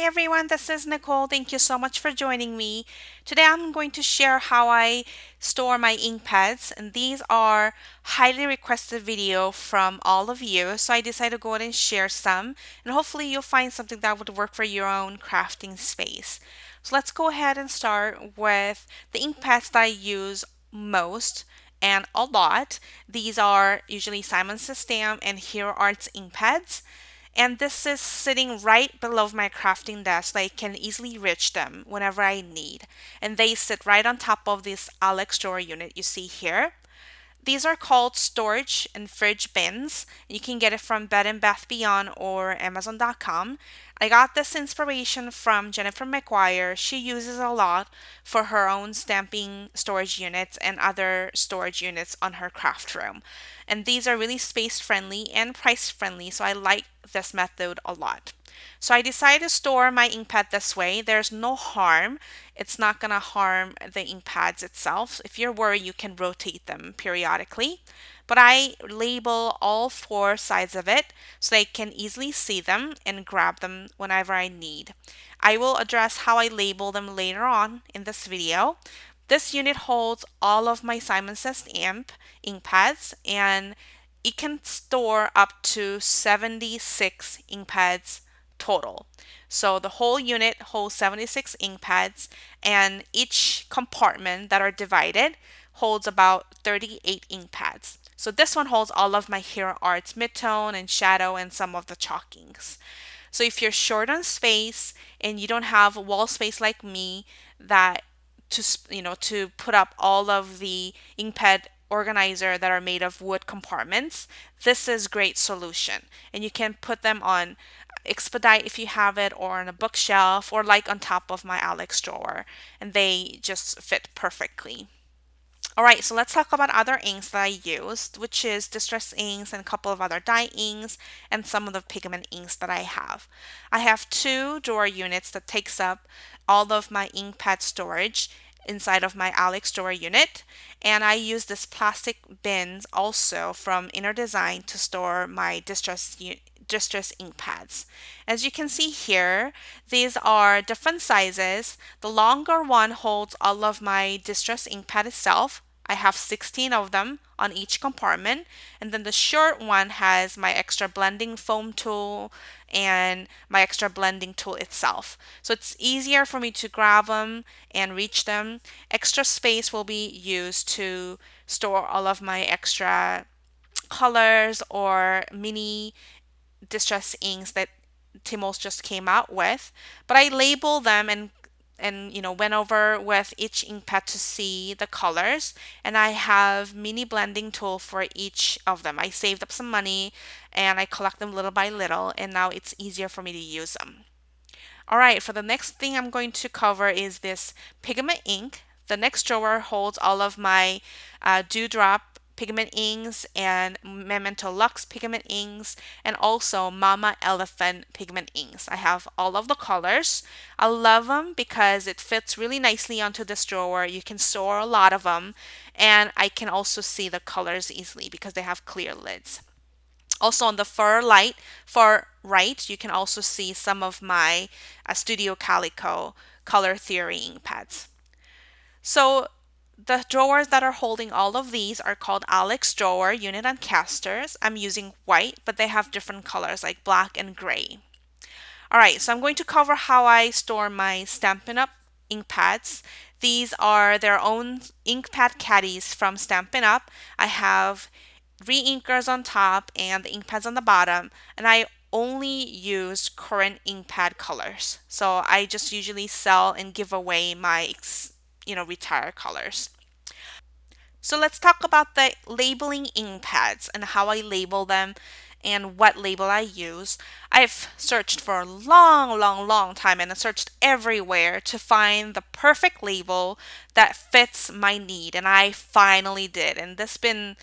everyone, this is Nicole. Thank you so much for joining me. Today I'm going to share how I store my ink pads, and these are highly requested video from all of you. So I decided to go ahead and share some, and hopefully you'll find something that would work for your own crafting space. So let's go ahead and start with the ink pads that I use most and a lot. These are usually Simon Says Stamp and Hero Arts ink pads. And this is sitting right below my crafting desk so I can easily reach them whenever I need. And they sit right on top of this Alex drawer unit you see here. These are called storage and fridge bins. You can get it from Bed and Bath Beyond or Amazon.com. I got this inspiration from Jennifer McGuire. She uses a lot for her own stamping storage units and other storage units on her craft room. And these are really space friendly and price friendly, so I like this method a lot. So I decided to store my ink pad this way. There's no harm. It's not going to harm the ink pads itself. If you're worried, you can rotate them periodically. But I label all four sides of it so I can easily see them and grab them whenever I need. I will address how I label them later on in this video. This unit holds all of my Simon Says Stamp ink pads, and it can store up to 76 ink pads total. So the whole unit holds 76 ink pads, and each compartment that are divided holds about 38 ink pads. So this one holds all of my Hero Arts midtone and shadow and some of the chalk inks. So if you're short on space and you don't have wall space like me that to put up all of the ink pad organizer that are made of wood compartments, this is great solution. And you can put them on expedite if you have it, or on a bookshelf, or like on top of my Alex drawer, and they just fit perfectly. All right, so let's talk about other inks that I used, which is distress inks and a couple of other dye inks and some of the pigment inks that I have. I have two drawer units that takes up all of my ink pad storage inside of my Alex drawer unit, and I use this plastic bins also from Inner Design to store my distress ink pads. As you can see here, these are different sizes. The longer one holds all of my distress ink pad itself. I have 16 of them on each compartment, and then the short one has my extra blending foam tool and my extra blending tool itself. So it's easier for me to grab them and reach them. Extra space will be used to store all of my extra colors or mini distress inks that Timos just came out with, but I label them and went over with each ink pad to see the colors, and I have mini blending tool for each of them. I saved up some money and I collect them little by little, and now it's easier for me to use them. All right, for the next thing I'm going to cover is this pigment ink. The next drawer holds all of my Dewdrop pigment inks and Memento Lux pigment inks, and also Mama Elephant pigment inks. I have all of the colors. I love them because it fits really nicely onto this drawer. You can store a lot of them, and I can also see the colors easily because they have clear lids. Also on the far right, you can also see some of my Studio Calico color theory ink pads. So the drawers that are holding all of these are called Alex drawer unit and casters. I'm using white, but they have different colors like black and gray. All right, so I'm going to cover how I store my Stampin' Up! Ink pads. These are their own ink pad caddies from Stampin' Up! I have re-inkers on top and the ink pads on the bottom, and I only use current ink pad colors. So I just usually sell and give away my retired colors. So let's talk about the labeling ink pads and how I label them and what label I use. I've searched for a long, long, long time, and I searched everywhere to find the perfect label that fits my need, and I finally did. And this been,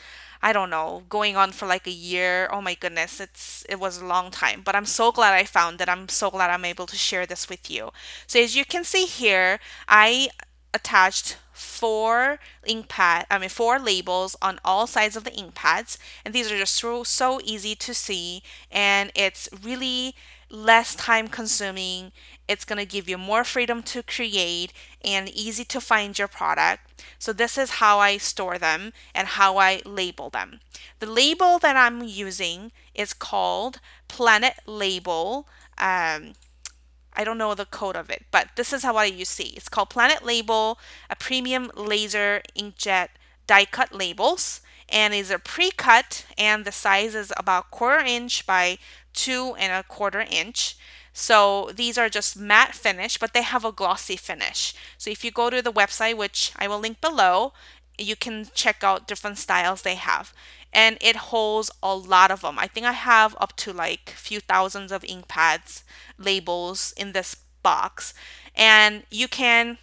I don't know, going on for like a year. Oh my goodness, it was a long time, but I'm so glad I found it. I'm so glad I'm able to share this with you. So as you can see here, I attached four labels on all sides of the ink pads, and these are just so easy to see, and it's really less time consuming. It's going to give you more freedom to create and easy to find your product. So this is how I store them and how I label them. The label that I'm using is called Planet Label. I don't know the code of it, but this is how you see. It's called Planet Label, a premium laser inkjet die cut labels, and is a pre-cut, and the size is about 1/4 inch by 2 1/4 inch. So these are just matte finish, but they have a glossy finish. So if you go to the website, which I will link below, you can check out different styles they have. And it holds a lot of them. I think I have up to like few thousands of ink pads labels in this box. And you can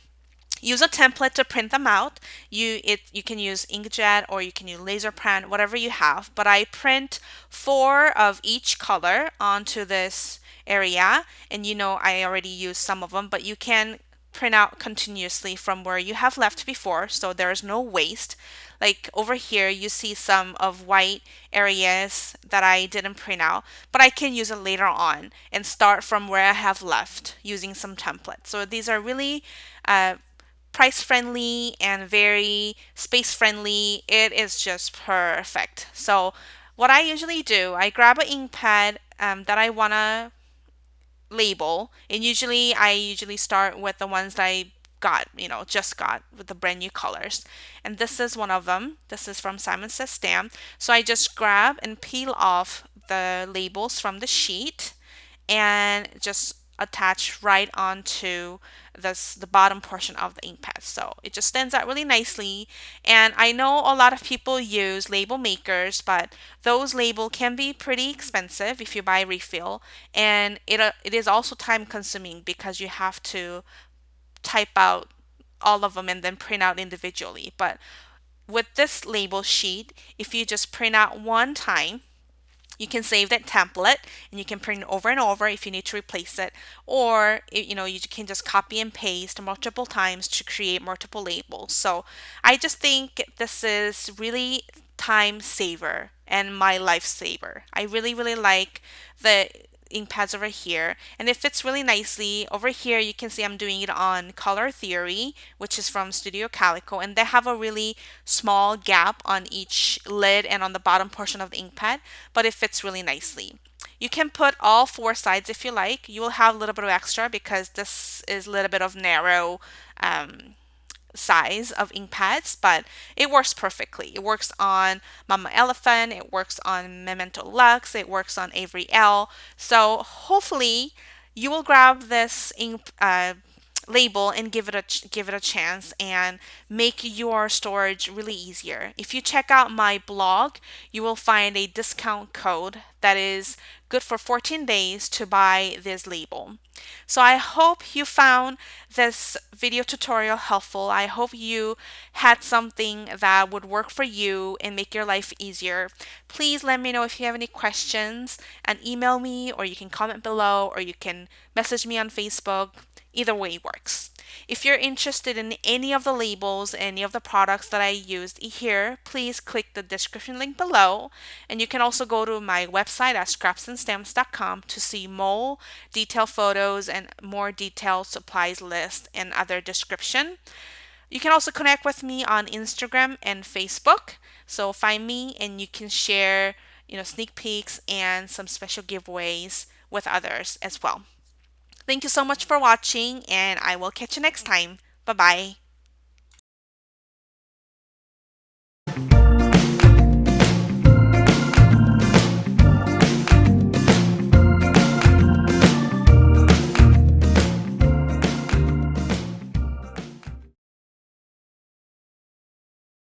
use a template to print them out. You can use inkjet or you can use laser print, whatever you have. But I print 4 of each color onto this area, and I already used some of them, but you can print out continuously from where you have left before, so there's no waste. Like over here, you see some of white areas that I didn't print out, but I can use it later on and start from where I have left using some templates. So these are really price friendly and very space friendly. It is just perfect. So what I usually do, I grab an ink pad that I want to label, and I usually start with the ones that I got, just got with the brand new colors. And this is one of them. This is from Simon Says Stamp. So I just grab and peel off the labels from the sheet and just attach right onto the bottom portion of the ink pad. So it just stands out really nicely. And I know a lot of people use label makers, but those label can be pretty expensive if you buy refill. And it is also time consuming because you have to type out all of them and then print out individually. But with this label sheet, if you just print out one time, you can save that template and you can print it over and over if you need to replace it, or you can just copy and paste multiple times to create multiple labels. So I just think this is really time saver and my lifesaver. I really really like the ink pads over here, and it fits really nicely. Over here you can see I'm doing it on Color Theory, which is from Studio Calico, and they have a really small gap on each lid and on the bottom portion of the ink pad, but it fits really nicely. You can put all 4 sides if you like. You will have a little bit of extra because this is a little bit of narrow size of ink pads, but it works perfectly. It works on Mama Elephant, it works on Memento Lux, it works on Avery L. So hopefully you will grab this ink label and give it a chance and make your storage really easier. If you check out my blog, you will find a discount code that is good for 14 days to buy this label. So I hope you found this video tutorial helpful. I hope you had something that would work for you and make your life easier. Please let me know if you have any questions and email me, or you can comment below, or you can message me on Facebook. Either way works. If you're interested in any of the labels, any of the products that I used here, please click the description link below. And you can also go to my website at scrapsandstamps.com to see more detailed photos and more detailed supplies list and other description. You can also connect with me on Instagram and Facebook. So find me and you can share, sneak peeks and some special giveaways with others as well. Thank you so much for watching, and I will catch you next time. Bye bye.